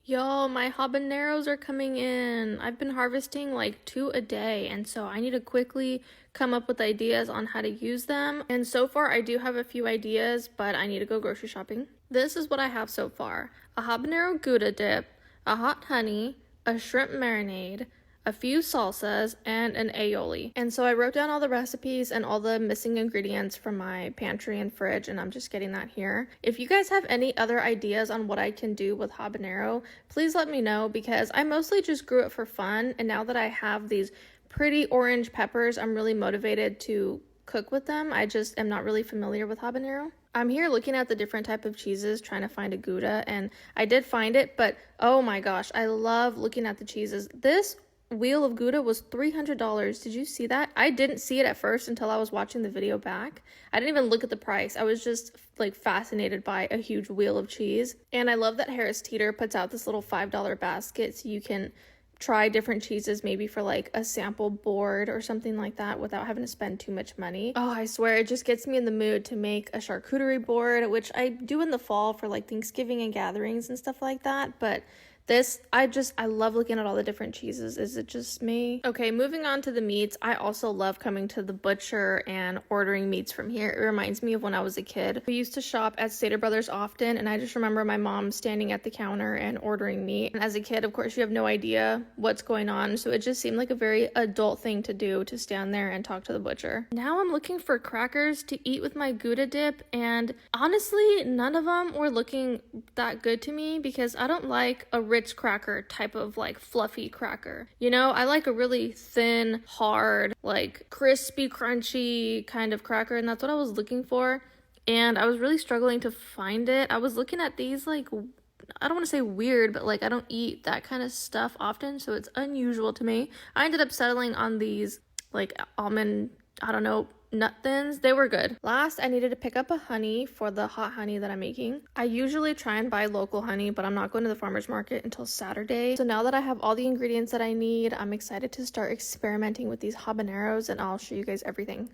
Yo, my habaneros are coming in. I've been harvesting like 2 a day, and so I need to quickly come up with ideas on how to use them. And so far, I do have a few ideas, but I need to go grocery shopping. This is what I have so far: a habanero Gouda dip, a hot honey, a shrimp marinade, a few salsas, and an aioli. And so I wrote down all the recipes and all the missing ingredients from my pantry and fridge, and I'm just getting that here. If you guys have any other ideas on what I can do with habanero, please let me know, because I mostly just grew it for fun, and now that I have these pretty orange peppers, I'm really motivated to cook with them. I just am not really familiar with habanero. I'm here looking at the different type of cheeses, trying to find a Gouda, and I did find it, but oh my gosh, I love looking at the cheeses. This wheel of Gouda was $300. Did you see that? I didn't see it at first until I was watching the video back. I didn't even look at the price. I was just like fascinated by a huge wheel of cheese. And I love that Harris Teeter puts out this little $5 basket so you can try different cheeses, maybe for like a sample board or something like that without having to spend too much money. Oh, I swear it just gets me in the mood to make a charcuterie board, which I do in the fall for like Thanksgiving and gatherings and stuff like that. But this, I love looking at all the different cheeses. Is it just me? Okay, moving on to the meats. I also love coming to the butcher and ordering meats from here. It reminds me of when I was a kid. We used to shop at Stater Brothers often, and I just remember my mom standing at the counter and ordering meat. And as a kid, of course, you have no idea what's going on, so it just seemed like a very adult thing to do, to stand there and talk to the butcher. Now I'm looking for crackers to eat with my Gouda dip, and honestly, none of them were looking that good to me because I don't like a Ritz cracker type of like fluffy cracker. You know, I like a really thin, hard, like crispy, crunchy kind of cracker, and that's what I was looking for. And I was really struggling to find it. I was looking at these like, I don't want to say weird, but like I don't eat that kind of stuff often, so it's unusual to me. I ended up settling on these like almond, I don't know, nut thins. They were good. Last, I needed to pick up a honey for the hot honey that I'm making. I usually try and buy local honey, but I'm not going to the farmer's market until Saturday. So now that I have all the ingredients that I need, I'm excited to start experimenting with these habaneros, and I'll show you guys everything.